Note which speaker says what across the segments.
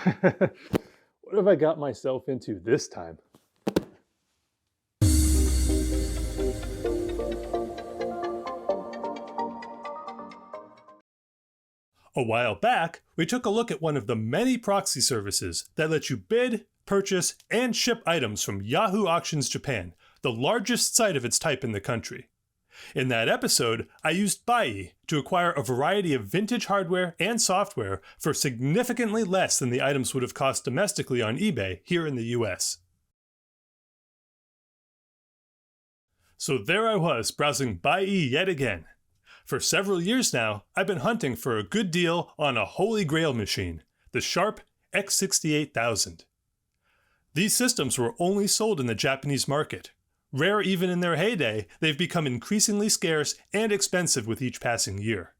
Speaker 1: What have I got myself into this time? A while back, we took a look at one of the many proxy services that let you bid, purchase, and ship items from Yahoo Auctions Japan, the largest site of its type in the country. In that episode, I used Buyee to acquire a variety of vintage hardware and software for significantly less than the items would have cost domestically on eBay here in the US. So there I was, browsing Buyee yet again. For several years now, I've been hunting for a good deal on a holy grail machine, the Sharp X68000. These systems were only sold in the Japanese market. Rare even in their heyday, they've become increasingly scarce and expensive with each passing year.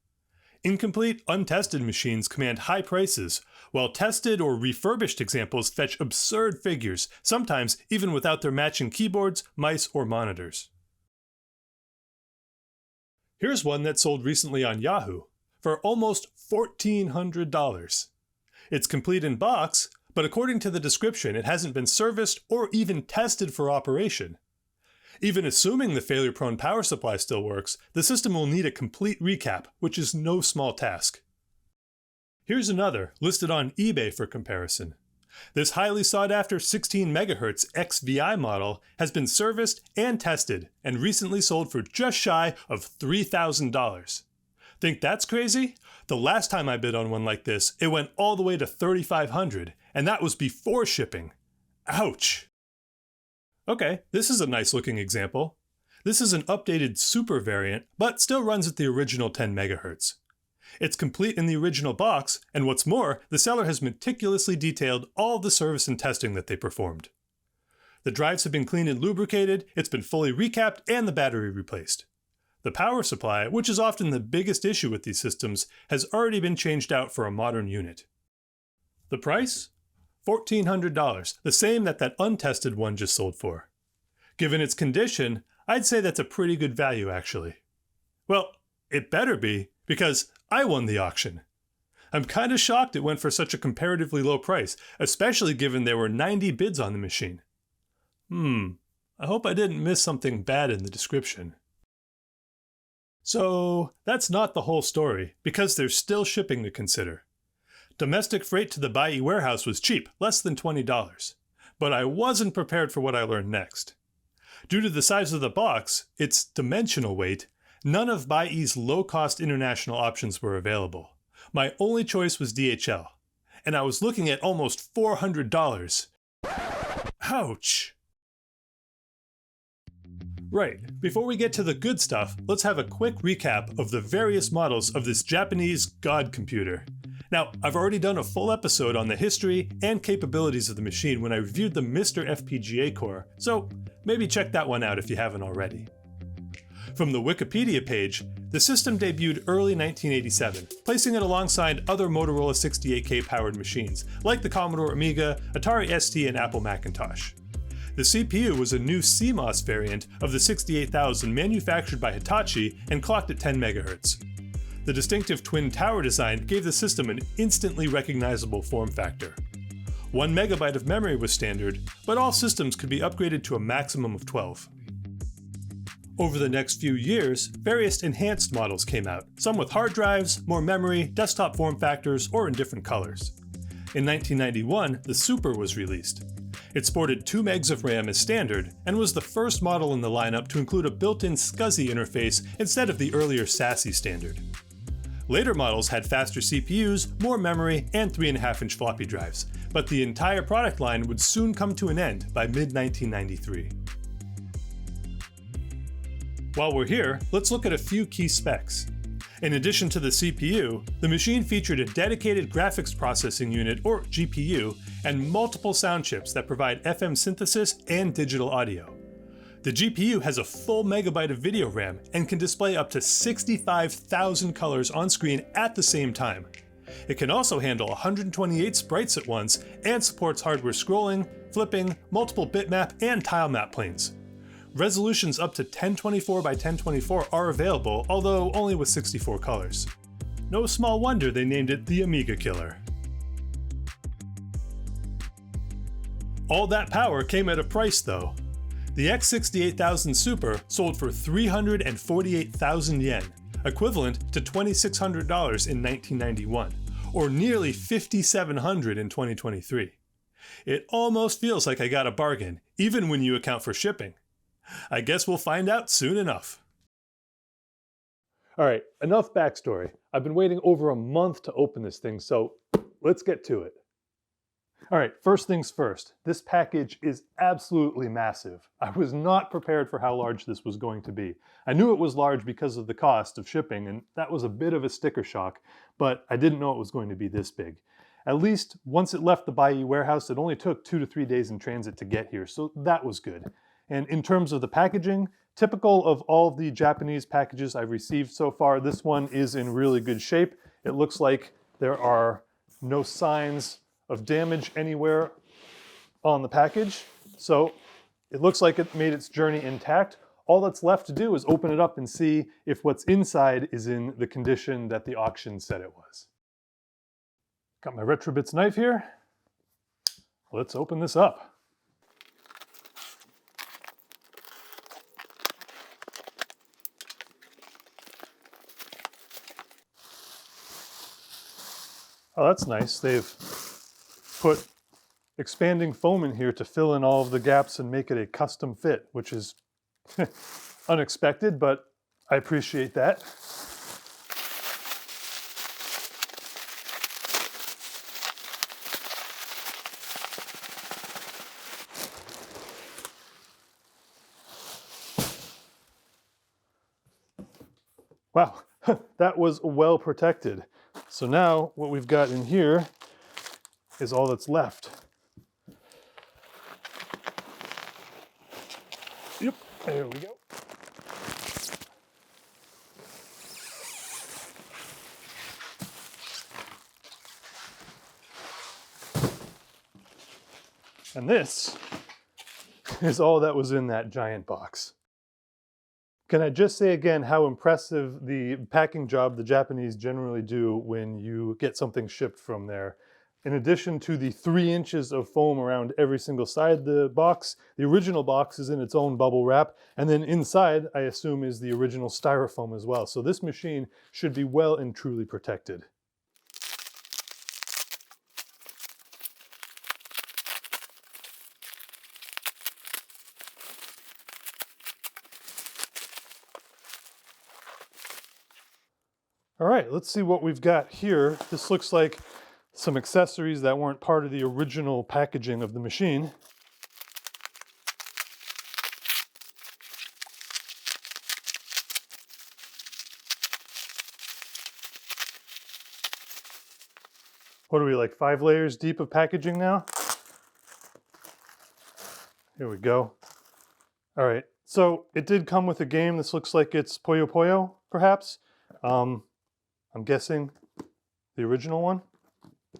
Speaker 1: Incomplete, untested machines command high prices, while tested or refurbished examples fetch absurd figures, sometimes even without their matching keyboards, mice, or monitors. Here's one that sold recently on Yahoo for almost $1,400. It's complete in box, but according to the description, it hasn't been serviced or even tested for operation. Even assuming the failure-prone power supply still works, the system will need a complete recap, which is no small task. Here's another, listed on eBay for comparison. This highly sought-after 16 MHz XVI model has been serviced and tested, and recently sold for just shy of $3,000. Think that's crazy? The last time I bid on one like this, it went all the way to $3,500, and that was before shipping. Ouch! Okay, this is a nice looking example. This is an updated Super variant, but still runs at the original 10 MHz. It's complete in the original box, and what's more, the seller has meticulously detailed all the service and testing that they performed. The drives have been cleaned and lubricated, it's been fully recapped, and the battery replaced. The power supply, which is often the biggest issue with these systems, has already been changed out for a modern unit. The price? $1,400, the same that untested one just sold for. Given its condition, I'd say that's a pretty good value actually. Well, it better be, because I won the auction. I'm kinda shocked it went for such a comparatively low price, especially given there were 90 bids on the machine. I hope I didn't miss something bad in the description. So that's not the whole story, because there's still shipping to consider. Domestic freight to the Buyee warehouse was cheap, less than $20. But I wasn't prepared for what I learned next. Due to the size of the box, its dimensional weight, none of Buyee's low-cost international options were available. My only choice was DHL, and I was looking at almost $400. Ouch! Right, before we get to the good stuff, let's have a quick recap of the various models of this Japanese god computer. Now, I've already done a full episode on the history and capabilities of the machine when I reviewed the Mr. FPGA core, so maybe check that one out if you haven't already. From the Wikipedia page, the system debuted early 1987, placing it alongside other Motorola 68K powered machines, like the Commodore Amiga, Atari ST, and Apple Macintosh. The CPU was a new CMOS variant of the 68000 manufactured by Hitachi and clocked at 10 MHz. The distinctive twin tower design gave the system an instantly recognizable form factor. 1 MB of memory was standard, but all systems could be upgraded to a maximum of 12. Over the next few years, various enhanced models came out, some with hard drives, more memory, desktop form factors, or in different colors. In 1991, the Super was released. It sported 2 MB of RAM as standard, and was the first model in the lineup to include a built-in SCSI interface instead of the earlier SASE standard. Later models had faster CPUs, more memory, and 3.5-inch floppy drives, but the entire product line would soon come to an end by mid-1993. While we're here, let's look at a few key specs. In addition to the CPU, the machine featured a dedicated graphics processing unit, or GPU, and multiple sound chips that provide FM synthesis and digital audio. The GPU has a full megabyte of video RAM and can display up to 65,000 colors on screen at the same time. It can also handle 128 sprites at once and supports hardware scrolling, flipping, multiple bitmap, and tilemap planes. Resolutions up to 1024 by 1024 are available, although only with 64 colors. No small wonder they named it the Amiga Killer. All that power came at a price though. The X68000 SUPER sold for 348,000 yen, equivalent to $2,600 in 1991, or nearly $5,700 in 2023. It almost feels like I got a bargain, even when you account for shipping. I guess we'll find out soon enough. All right, enough backstory. I've been waiting over a month to open this thing, so let's get to it. All right, first things first. This package is absolutely massive. I was not prepared for how large this was going to be. I knew it was large because of the cost of shipping, and that was a bit of a sticker shock, but I didn't know it was going to be this big. At least once it left the Buyee warehouse, it only took 2 to 3 days in transit to get here, so that was good. And in terms of the packaging, typical of all of the Japanese packages I've received so far, this one is in really good shape. It looks like there are no signs of damage anywhere on the package. So it looks like it made its journey intact. All that's left to do is open it up and see if what's inside is in the condition that the auction said it was. Got my Retrobits knife here. Let's open this up. Oh, that's nice. They've put expanding foam in here to fill in all of the gaps and make it a custom fit, which is unexpected, but I appreciate that. Wow, that was well protected. So now what we've got in here is all that's left. Yep, there we go. And this is all that was in that giant box. Can I just say again how impressive the packing job the Japanese generally do when you get something shipped from there. In addition to the 3 inches of foam around every single side of the box, the original box is in its own bubble wrap, and then inside, I assume, is the original styrofoam as well. So this machine should be well and truly protected. All right, let's see what we've got here. This looks like some accessories that weren't part of the original packaging of the machine. What are we, like 5 layers deep of packaging now? Here we go. All right, so it did come with a game. This looks like it's Puyo Puyo, perhaps. I'm guessing the original one.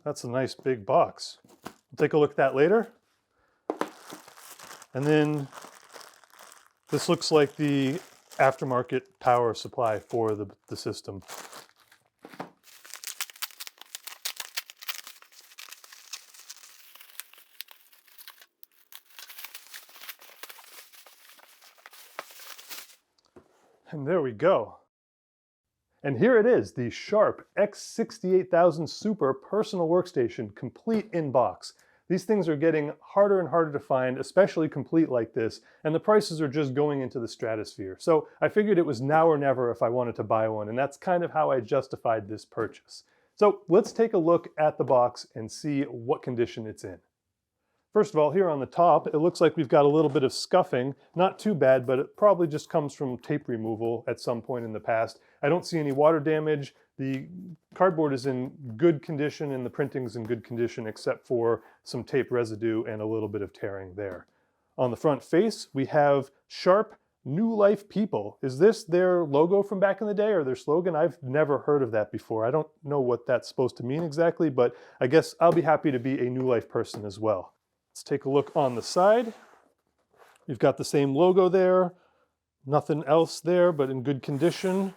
Speaker 1: That's a nice big box. We'll take a look at that later. And then this looks like the aftermarket power supply for the system. And there we go. And here it is, the Sharp X68000 SUPER personal workstation, complete in box. These things are getting harder and harder to find, especially complete like this, and the prices are just going into the stratosphere. So I figured it was now or never if I wanted to buy one, and that's kind of how I justified this purchase. So let's take a look at the box and see what condition it's in. First of all, here on the top, it looks like we've got a little bit of scuffing. Not too bad, but it probably just comes from tape removal at some point in the past. I don't see any water damage. The cardboard is in good condition and the printing's in good condition except for some tape residue and a little bit of tearing there. On the front face, we have Sharp New Life People. Is this their logo from back in the day or their slogan? I've never heard of that before. I don't know what that's supposed to mean exactly, but I guess I'll be happy to be a New Life person as well. Let's take a look on the side. You've got the same logo there. Nothing else there, but in good condition.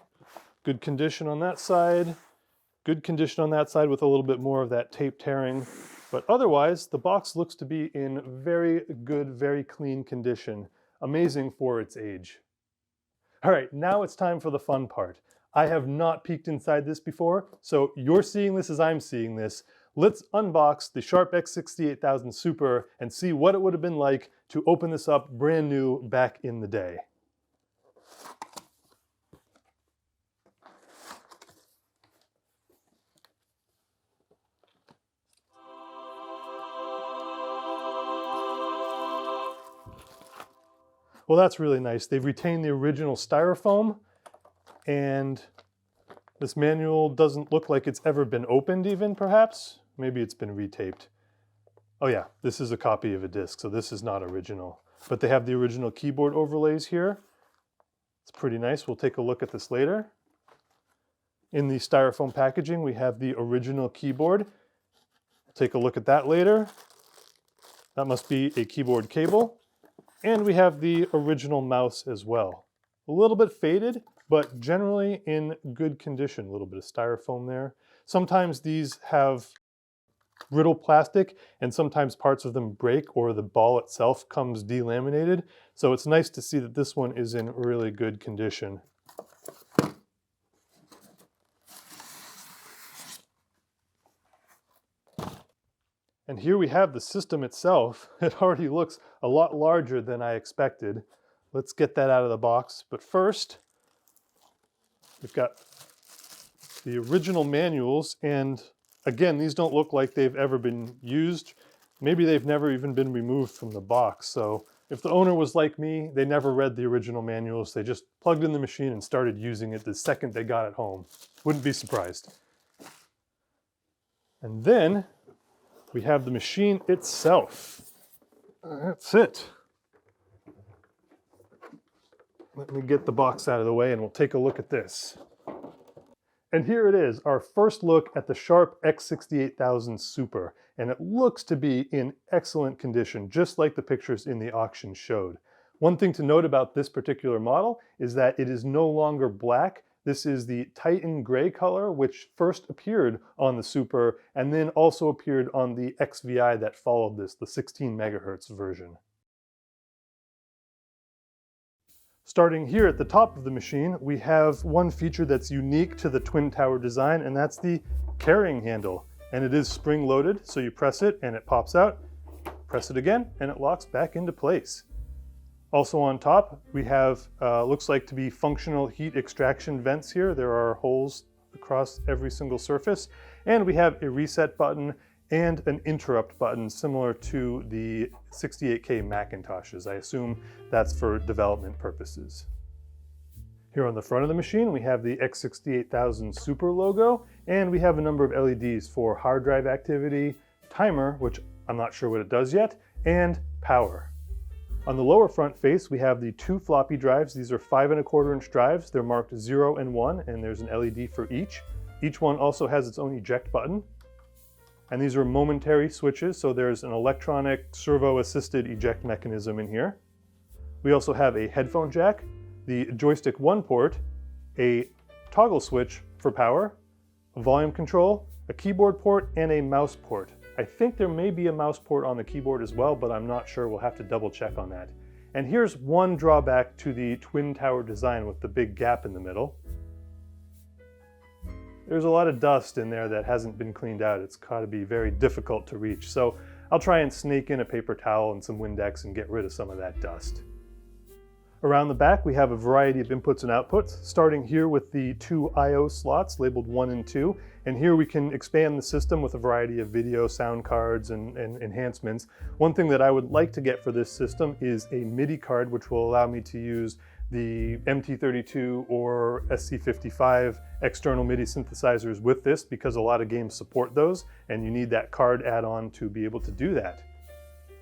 Speaker 1: Good condition on that side. Good condition on that side with a little bit more of that tape tearing, But otherwise, the box looks to be in very good, very clean condition. Amazing for its age. All right, now it's time for the fun part. I have not peeked inside this before, so you're seeing this as I'm seeing this. Let's unbox the Sharp X68000 SUPER and see what it would have been like to open this up brand new back in the day. Well, that's really nice. They've retained the original styrofoam, and this manual doesn't look like it's ever been opened even, perhaps. Maybe it's been retaped. Oh yeah, this is a copy of a disc, so this is not original. But they have the original keyboard overlays here. It's pretty nice. We'll take a look at this later. In the styrofoam packaging, we have the original keyboard. We'll take a look at that later. That must be a keyboard cable. And we have the original mouse as well. A little bit faded, but generally in good condition. A little bit of styrofoam there. Sometimes these have brittle plastic, and sometimes parts of them break or the ball itself comes delaminated. So it's nice to see that this one is in really good condition. And here we have the system itself. It already looks a lot larger than I expected. Let's get that out of the box. But first, we've got the original manuals. And again, these don't look like they've ever been used. Maybe they've never even been removed from the box. So if the owner was like me, they never read the original manuals. They just plugged in the machine and started using it the second they got it home. Wouldn't be surprised. And then we have the machine itself. That's it. Let me get the box out of the way and we'll take a look at this. And here it is, our first look at the Sharp X68000 SUPER. And it looks to be in excellent condition, just like the pictures in the auction showed. One thing to note about this particular model is that it is no longer black. This is the Titan gray color, which first appeared on the SUPER and then also appeared on the XVI that followed this, the 16 megahertz version. Starting here at the top of the machine, we have one feature that's unique to the twin tower design, and that's the carrying handle. And it is spring loaded, so you press it and it pops out, press it again, and it locks back into place. Also on top, we have, looks like to be functional heat extraction vents here. There are holes across every single surface. And we have a reset button and an interrupt button similar to the 68K Macintoshes. I assume that's for development purposes. Here on the front of the machine, we have the X68000 SUPER logo, and we have a number of LEDs for hard drive activity, timer, which I'm not sure what it does yet, and power. On the lower front face, we have the two floppy drives. These are 5¼ inch drives. They're marked 0 and 1, and there's an LED for each. Each one also has its own eject button. And these are momentary switches, so there's an electronic servo-assisted eject mechanism in here. We also have a headphone jack, the joystick 1 port, a toggle switch for power, a volume control, a keyboard port, and a mouse port. I think there may be a mouse port on the keyboard as well, but I'm not sure. We'll have to double check on that. And here's one drawback to the twin tower design with the big gap in the middle. There's a lot of dust in there that hasn't been cleaned out. It's got to be very difficult to reach. So I'll try and snake in a paper towel and some Windex and get rid of some of that dust. Around the back, we have a variety of inputs and outputs, starting here with the two I/O slots labeled 1 and 2. And here we can expand the system with a variety of video, sound cards, and enhancements. One thing that I would like to get for this system is a MIDI card, which will allow me to use the MT32 or SC55 external MIDI synthesizers with this, because a lot of games support those, and you need that card add-on to be able to do that.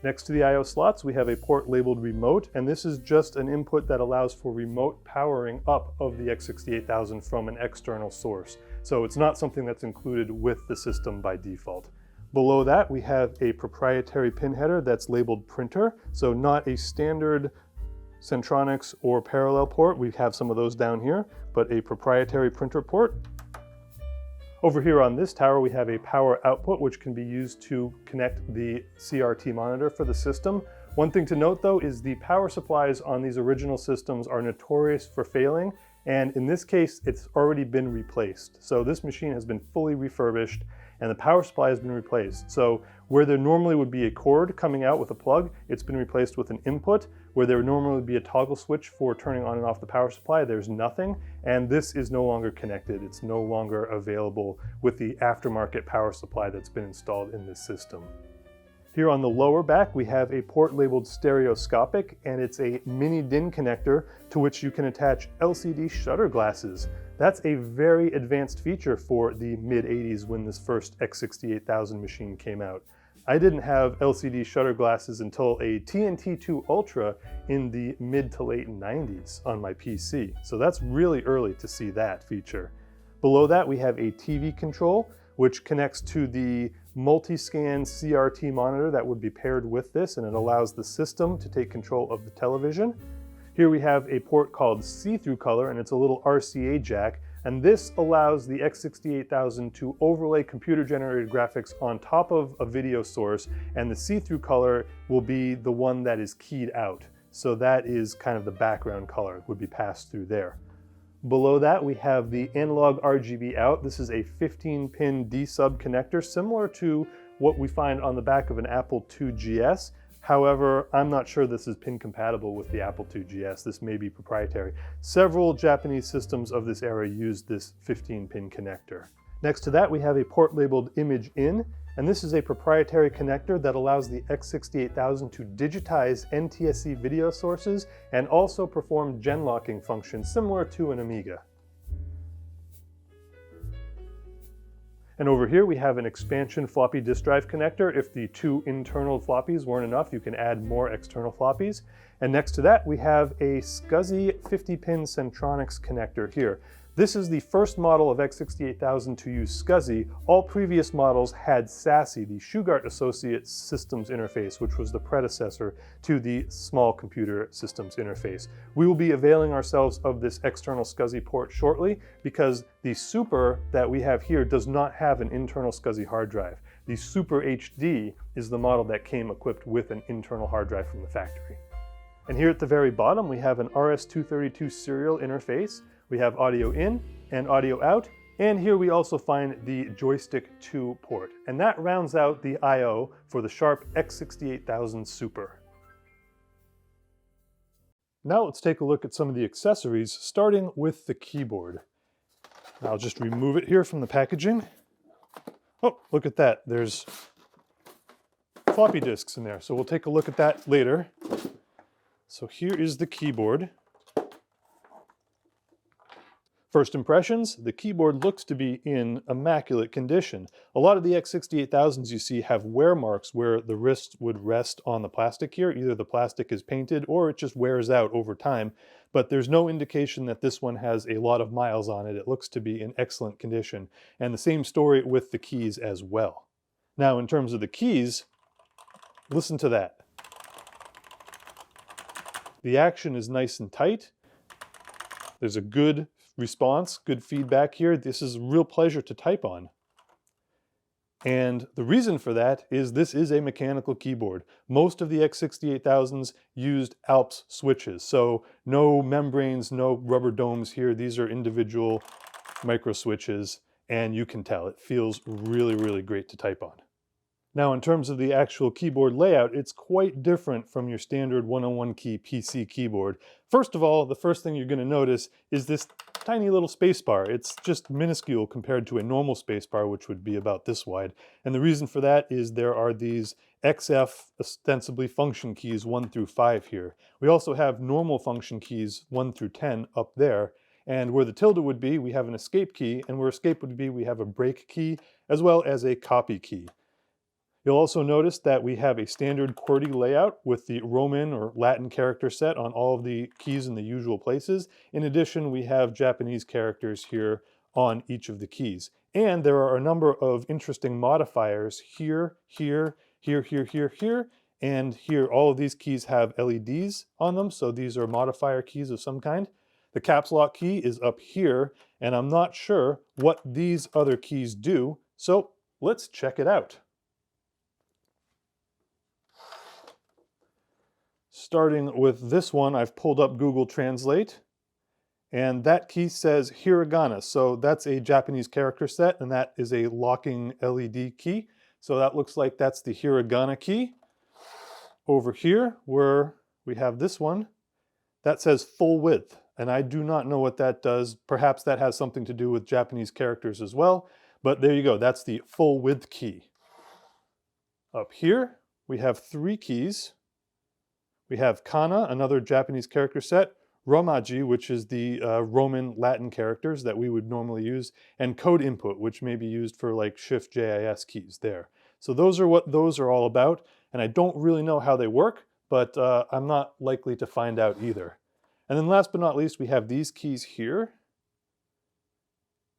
Speaker 1: Next to the I/O slots, we have a port labeled remote, and this is just an input that allows for remote powering up of the X68000 from an external source. So it's not something that's included with the system by default. Below that, we have a proprietary pin header that's labeled printer, so not a standard Centronics or parallel port. We have some of those down here, but a proprietary printer port. Over here on this tower, we have a power output, which can be used to connect the CRT monitor for the system. One thing to note though is the power supplies on these original systems are notorious for failing, and in this case, it's already been replaced. So this machine has been fully refurbished and the power supply has been replaced. So where there normally would be a cord coming out with a plug, it's been replaced with an input. Where there would normally be a toggle switch for turning on and off the power supply, there's nothing. And this is no longer connected. It's no longer available with the aftermarket power supply that's been installed in this system. Here on the lower back, we have a port labeled stereoscopic, and it's a mini DIN connector to which you can attach LCD shutter glasses. That's a very advanced feature for the mid-80s when this first X68000 machine came out. I didn't have LCD shutter glasses until a TNT2 Ultra in the mid to late 90s on my PC, so that's really early to see that feature. Below that, we have a TV control, which connects to the multi-scan CRT monitor that would be paired with this, and it allows the system to take control of the television. Here we have a port called see-through color, and it's a little RCA jack, and this allows the X68000 to overlay computer-generated graphics on top of a video source, and the see-through color will be the one that is keyed out. So that is kind of the background color, would be passed through there. Below that, we have the analog RGB out. This is a 15-pin D-sub connector, similar to what we find on the back of an Apple II GS. However, I'm not sure this is pin compatible with the Apple II GS. This may be proprietary. Several Japanese systems of this era use this 15-pin connector. Next to that, we have a port labeled Image In, and this is a proprietary connector that allows the X68000 to digitize NTSC video sources and also perform gen locking functions similar to an Amiga. And over here we have an expansion floppy disk drive connector. If the two internal floppies weren't enough, you can add more external floppies. And next to that, we have a SCSI 50-pin Centronics connector here. This is the first model of X68000 to use SCSI. All previous models had SASI, the Shugart Associates Systems Interface, which was the predecessor to the Small Computer Systems Interface. We will be availing ourselves of this external SCSI port shortly because the Super that we have here does not have an internal SCSI hard drive. The Super HD is the model that came equipped with an internal hard drive from the factory. And here at the very bottom, we have an RS-232 serial interface. We have audio in and audio out, and here we also find the joystick 2 port, and that rounds out the I/O for the Sharp X68000 SUPER. Now let's take a look at some of the accessories, starting with the keyboard. I'll just remove it here from the packaging. Oh, look at that. There's floppy disks in there, so we'll take a look at that later. So here is the keyboard. First impressions, the keyboard looks to be in immaculate condition. A lot of the X68000s you see have wear marks where the wrist would rest on the plastic here. Either the plastic is painted or it just wears out over time, but there's no indication that this one has a lot of miles on it. It looks to be in excellent condition. And the same story with the keys as well. Now in terms of the keys, listen to that. The action is nice and tight. There's a good response, good feedback here. This is a real pleasure to type on. And the reason for that is this is a mechanical keyboard. Most of the X68000s used Alps switches, so no membranes, no rubber domes here. These are individual micro switches, and you can tell it feels really, really great to type on. Now, in terms of the actual keyboard layout, it's quite different from your standard 101 key PC keyboard. First of all, the first thing you're going to notice is this tiny little spacebar. It's just minuscule compared to a normal spacebar, which would be about this wide. And the reason for that is there are these XF, ostensibly function keys 1 through 5 here. We also have normal function keys 1 through 10 up there. And where the tilde would be, we have an escape key, and where escape would be, we have a break key, as well as a copy key. You'll also notice that we have a standard QWERTY layout with the Roman or Latin character set on all of the keys in the usual places. In addition, we have Japanese characters here on each of the keys. And there are a number of interesting modifiers here, here, here, here, here, here, and here. All of these keys have LEDs on them, so these are modifier keys of some kind. The caps lock key is up here, and I'm not sure what these other keys do, so let's check it out. Starting with this one, I've pulled up Google Translate, and that key says hiragana, so that's a Japanese character set, and that is a locking LED key. So that looks like that's the hiragana key. Over here, where we have this one, that says full width, and I do not know what that does. Perhaps that has something to do with Japanese characters as well, but there you go, that's the full width key. Up here, we have 3 keys. We have kana, another Japanese character set, romaji, which is the Roman Latin characters that we would normally use, and code input, which may be used for like Shift JIS keys there. So those are what those are all about, and I don't really know how they work, but I'm not likely to find out either. And then last but not least, we have these keys here,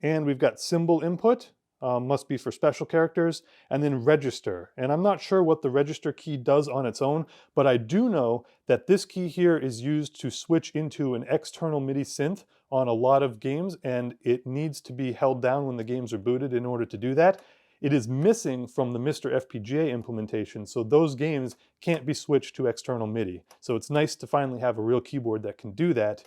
Speaker 1: and we've got symbol input, must be for special characters, and then register. And I'm not sure what the register key does on its own, but I do know that this key here is used to switch into an external MIDI synth on a lot of games, and it needs to be held down when the games are booted in order to do that. It is missing from the Mr. FPGA implementation, so those games can't be switched to external MIDI. So it's nice to finally have a real keyboard that can do that.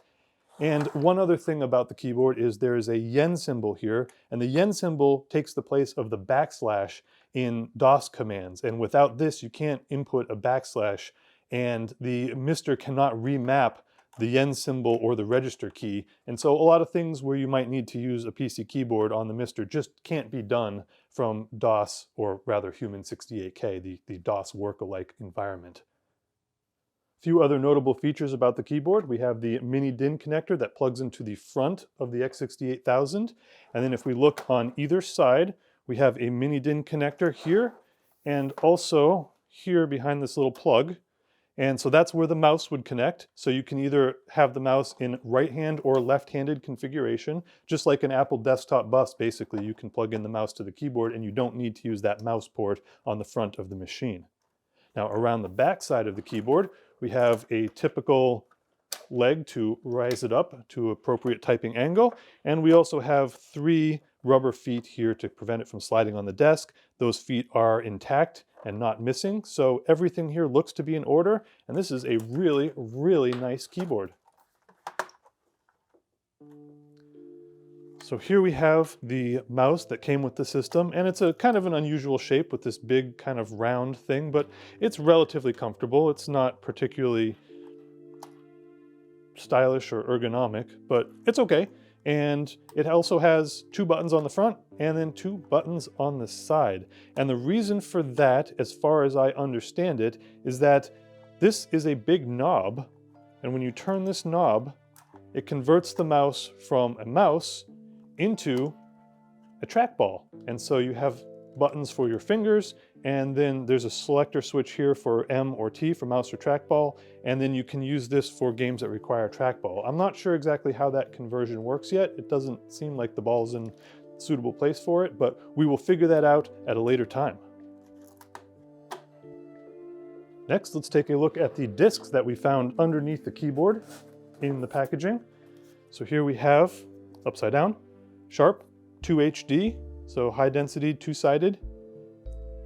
Speaker 1: And one other thing about the keyboard is there is a yen symbol here, and the yen symbol takes the place of the backslash in DOS commands. And without this, you can't input a backslash, and the MR cannot remap the yen symbol or the register key. And so a lot of things where you might need to use a PC keyboard on the MR just can't be done from DOS, or rather Human 68K, the DOS work-alike environment. Few other notable features about the keyboard. We have the mini DIN connector that plugs into the front of the X68000. And then if we look on either side, we have a mini DIN connector here, and also here behind this little plug. And so that's where the mouse would connect. So you can either have the mouse in right-hand or left-handed configuration, just like an Apple desktop bus. Basically, you can plug in the mouse to the keyboard, and you don't need to use that mouse port on the front of the machine. Now, around the back side of the keyboard, we have a typical leg to rise it up to appropriate typing angle. And we also have 3 rubber feet here to prevent it from sliding on the desk. Those feet are intact and not missing. So everything here looks to be in order. And this is a really, really nice keyboard. So here we have the mouse that came with the system, and it's a kind of an unusual shape with this big kind of round thing, but it's relatively comfortable. It's not particularly stylish or ergonomic, but it's okay. And it also has 2 buttons on the front and then 2 buttons on the side. And the reason for that, as far as I understand it, is that this is a big knob, and when you turn this knob, it converts the mouse from a mouse into a trackball. And so you have buttons for your fingers, and then there's a selector switch here for M or T for mouse or trackball, and then you can use this for games that require trackball. I'm not sure exactly how that conversion works yet. It doesn't seem like the ball's in a suitable place for it, but we will figure that out at a later time. Next, let's take a look at the discs that we found underneath the keyboard in the packaging. So here we have, upside down, Sharp 2HD, so high density, 2-sided.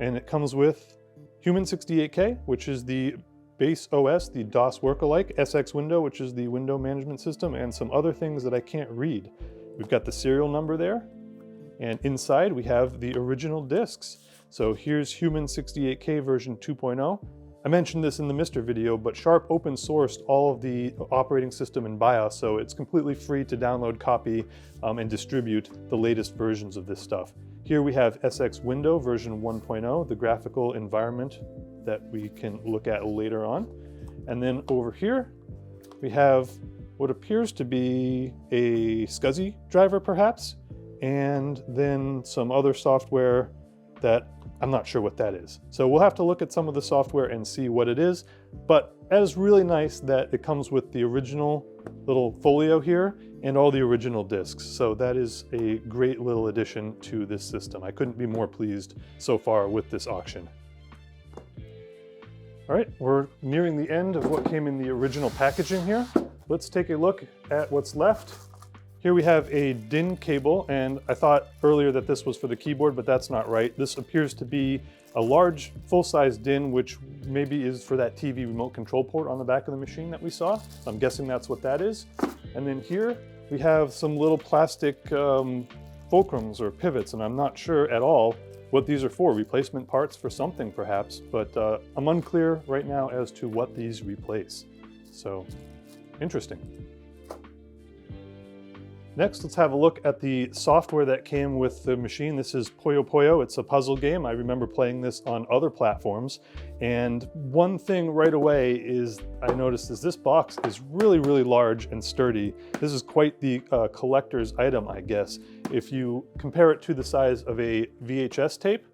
Speaker 1: And it comes with Human 68K, which is the base OS, the DOS work-alike, SX Window, which is the window management system, and some other things that I can't read. We've got the serial number there, and inside we have the original discs. So here's Human 68K version 2.0. I mentioned this in the Mr. video, but Sharp open sourced all of the operating system and BIOS, so it's completely free to download, copy, and distribute the latest versions of this stuff. Here we have SX Window version 1.0, the graphical environment that we can look at later on. And then over here, we have what appears to be a SCSI driver perhaps, and then some other software that I'm not sure what that is. So we'll have to look at some of the software and see what it is, but it is really nice that it comes with the original little folio here and all the original discs. So that is a great little addition to this system. I couldn't be more pleased so far with this auction. All right, we're nearing the end of what came in the original packaging here. let's take a look at what's left. Here we have a DIN cable, and I thought earlier that this was for the keyboard, but that's not right. This appears to be a large full-size DIN, which maybe is for that TV remote control port on the back of the machine that we saw. I'm guessing that's what that is. And then here we have some little plastic fulcrums or pivots, and I'm not sure at all what these are for. Replacement parts for something perhaps, but I'm unclear right now as to what these replace. So, interesting. Next, let's have a look at the software that came with the machine. This is Puyo Puyo. It's a puzzle game. I remember playing this on other platforms. And one thing right away is I noticed is this box is really, really large and sturdy. This is quite the collector's item, I guess. If you compare it to the size of a VHS tape,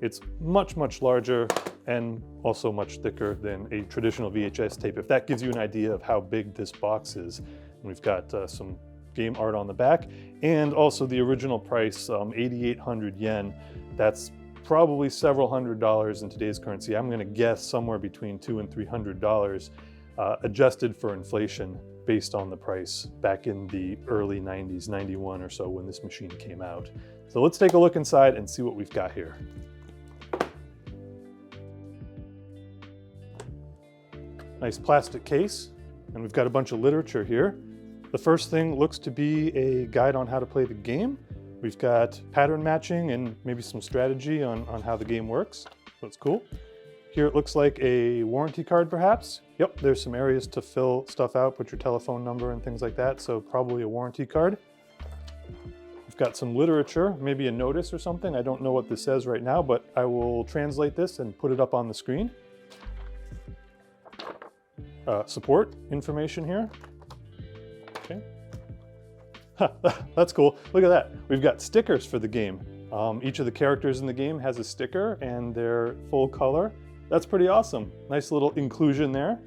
Speaker 1: it's much, much larger and also much thicker than a traditional VHS tape, if that gives you an idea of how big this box is. And we've got some game art on the back, and also the original price, 8,800 yen. That's probably several $100s in today's currency. I'm gonna guess somewhere between $200 and $300, adjusted for inflation based on the price back in the early 90s, 91 or so when this machine came out. So let's take a look inside and see what we've got here. Nice plastic case, and we've got a bunch of literature here. The first thing looks to be a guide on how to play the game. We've got pattern matching and maybe some strategy on how the game works. That's cool. Here it looks like a warranty card perhaps. Yep, there's some areas to fill stuff out, put your telephone number and things like that, so probably a warranty card. We've got some literature, maybe a notice or something. I don't know what this says right now, but I will translate this and put it up on the screen. Support information here. Okay. That's cool. Look at that. We've got stickers for the game. Each of the characters in the game has a sticker and they're full color. That's pretty awesome. Nice little inclusion there.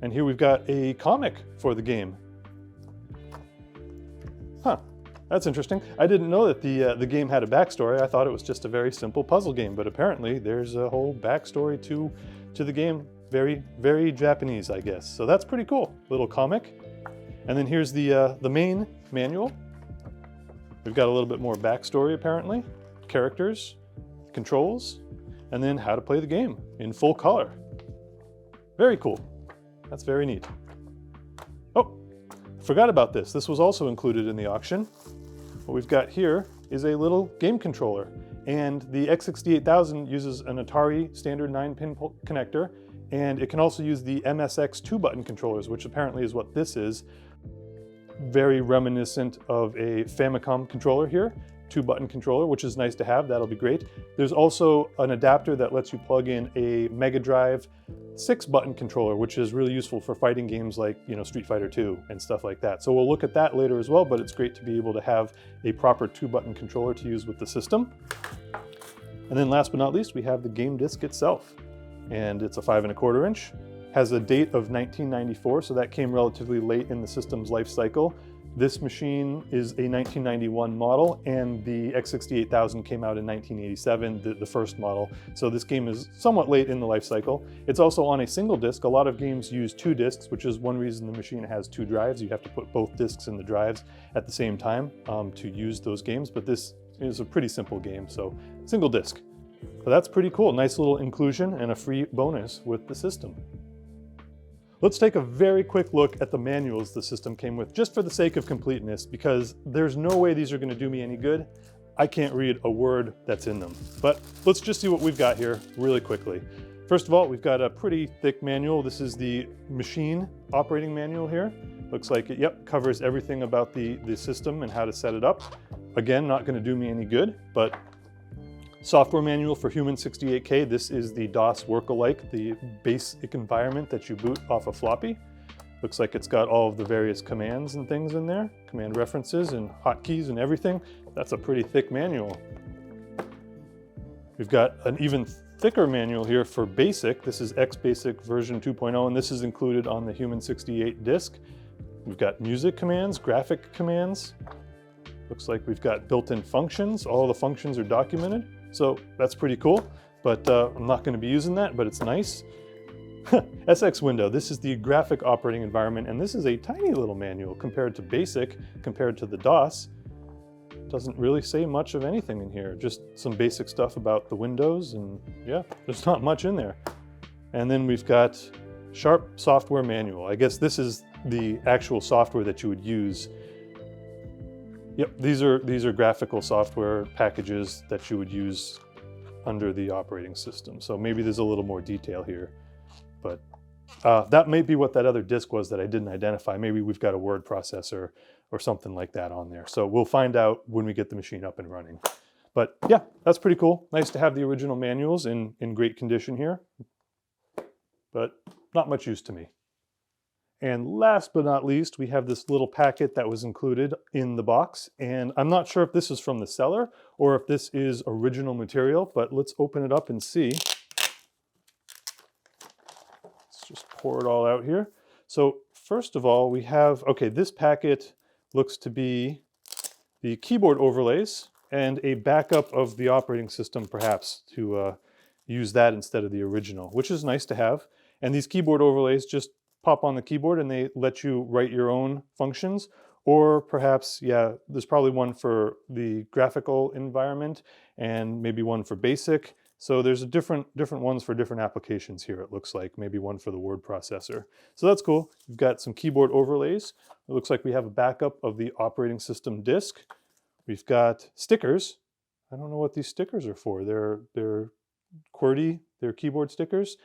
Speaker 1: And here we've got a comic for the game. Huh, that's interesting. I didn't know that the game had a backstory. I thought it was just a very simple puzzle game, but apparently there's a whole backstory to the game. Very, very Japanese, I guess. So that's pretty cool. Little comic. And then here's the main manual. We've got a little bit more backstory apparently. Characters, controls, and then how to play the game in full color. Very cool. That's very neat. Oh, forgot about this. This was also included in the auction. What we've got here is a little game controller. And the X68000 uses an Atari standard 9-pin connector, and it can also use the MSX 2-button controllers, which apparently is what this is. Very reminiscent of a Famicom controller here, 2-button controller, which is nice to have. That'll be great. There's also an adapter that lets you plug in a Mega Drive 6-button controller, which is really useful for fighting games like, you know, Street Fighter 2 and stuff like that. So we'll look at that later as well, but it's great to be able to have a proper 2-button controller to use with the system. And then last but not least, we have the game disc itself. And it's a 5 1/4 inch. Has a date of 1994, so that came relatively late in the system's life cycle. This machine is a 1991 model, and the X68000 came out in 1987, the first model. So this game is somewhat late in the life cycle. It's also on a single disc. A lot of games use 2 discs, which is one reason the machine has 2 drives. You have to put both discs in the drives at the same time to use those games, but this is a pretty simple game, so single disc. So that's pretty cool. Nice little inclusion and a free bonus with the system. Let's take a very quick look at the manuals the system came with, just for the sake of completeness, because there's no way these are going to do me any good. I can't read a word that's in them. But let's just see what we've got here really quickly. First of all, we've got a pretty thick manual. This is the machine operating manual here. Looks like it, yep, covers everything about the system and how to set it up. Again, not going to do me any good, but software manual for Human 68K. This is the DOS work-alike, the basic environment that you boot off a floppy. Looks like it's got all of the various commands and things in there, command references and hotkeys and everything. That's a pretty thick manual. We've got an even thicker manual here for BASIC. This is XBasic version 2.0, and this is included on the Human 68 disk. We've got music commands, graphic commands. Looks like we've got built-in functions. All the functions are documented. So that's pretty cool, but I'm not going to be using that, but it's nice. SX window, this is the graphic operating environment, and this is a tiny little manual compared to basic, compared to the DOS. Doesn't really say much of anything in here, just some basic stuff about the windows, and yeah, there's not much in there. And then we've got Sharp software manual. I guess this is the actual software that you would use. Yep, these are graphical software packages that you would use under the operating system. So maybe there's a little more detail here, but that may be what that other disk was that I didn't identify. Maybe we've got a word processor or something like that on there. So we'll find out when we get the machine up and running. But yeah, that's pretty cool. Nice to have the original manuals in great condition here, but not much use to me. And last but not least, we have this little packet that was included in the box. And I'm not sure if this is from the seller or if this is original material, but let's open it up and see. Let's just pour it all out here. So first of all, we have, okay, this packet looks to be the keyboard overlays and a backup of the operating system, perhaps, to use that instead of the original, which is nice to have. And these keyboard overlays just pop on the keyboard and they let you write your own functions, or perhaps, yeah, there's probably one for the graphical environment and maybe one for basic. So there's different ones for different applications here, it looks like. Maybe one for the word processor. So that's cool. We've got some keyboard overlays. It looks like we have a backup of the operating system disk. We've got stickers. I don't know what these stickers are for. They're QWERTY, they're keyboard stickers.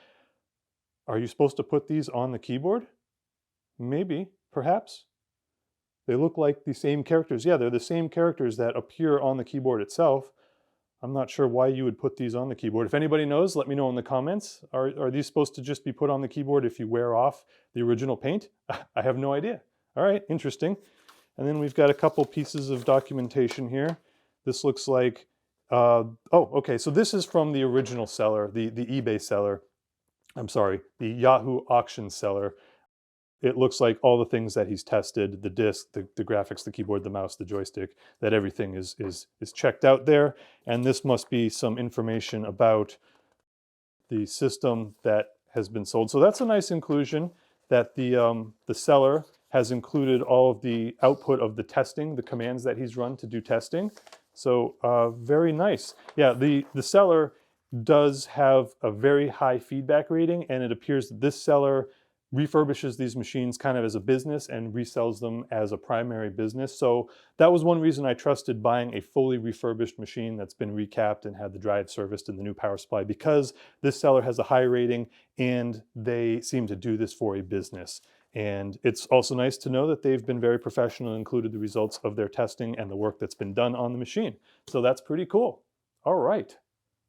Speaker 1: Are you supposed to put these on the keyboard? Maybe, perhaps. They look like the same characters. Yeah, they're the same characters that appear on the keyboard itself. I'm not sure why you would put these on the keyboard. If anybody knows, let me know in the comments. Are these supposed to just be put on the keyboard if you wear off the original paint? I have no idea. All right, interesting. And then we've got a couple pieces of documentation here. This looks like, oh, okay, so this is from the original seller, the eBay seller. I'm sorry, the Yahoo Auctions seller. It looks like all the things that he's tested, the disc, the graphics, the keyboard, the mouse, the joystick, that everything is checked out there. And this must be some information about the system that has been sold. So that's a nice inclusion that the seller has included all of the output of the testing, the commands that he's run to do testing. So very nice. Yeah, the seller does have a very high feedback rating, and it appears that this seller refurbishes these machines kind of as a business and resells them as a primary business. So that was one reason I trusted buying a fully refurbished machine that's been recapped and had the drive serviced and the new power supply, because this seller has a high rating and they seem to do this for a business. And it's also nice to know that they've been very professional and included the results of their testing and the work that's been done on the machine. So that's pretty cool. All right.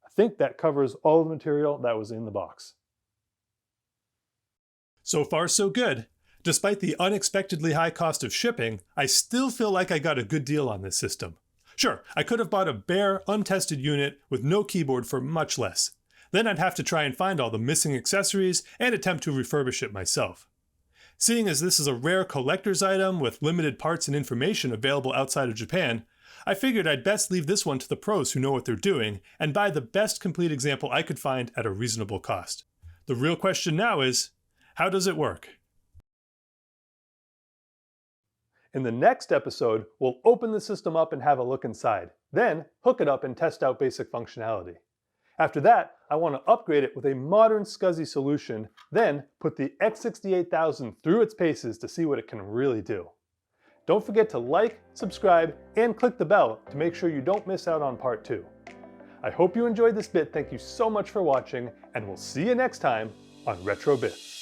Speaker 1: I think that covers all of the material that was in the box. So far, so good. Despite the unexpectedly high cost of shipping, I still feel like I got a good deal on this system. Sure, I could have bought a bare, untested unit with no keyboard for much less. Then I'd have to try and find all the missing accessories and attempt to refurbish it myself. Seeing as this is a rare collector's item with limited parts and information available outside of Japan, I figured I'd best leave this one to the pros who know what they're doing and buy the best complete example I could find at a reasonable cost. The real question now is, how does it work?
Speaker 2: In the next episode, we'll open the system up and have a look inside, then hook it up and test out basic functionality. After that, I want to upgrade it with a modern SCSI solution, then put the X68000 through its paces to see what it can really do. Don't forget to like, subscribe, and click the bell to make sure you don't miss out on part 2. I hope you enjoyed this bit. Thank you so much for watching, and we'll see you next time on RetroBit.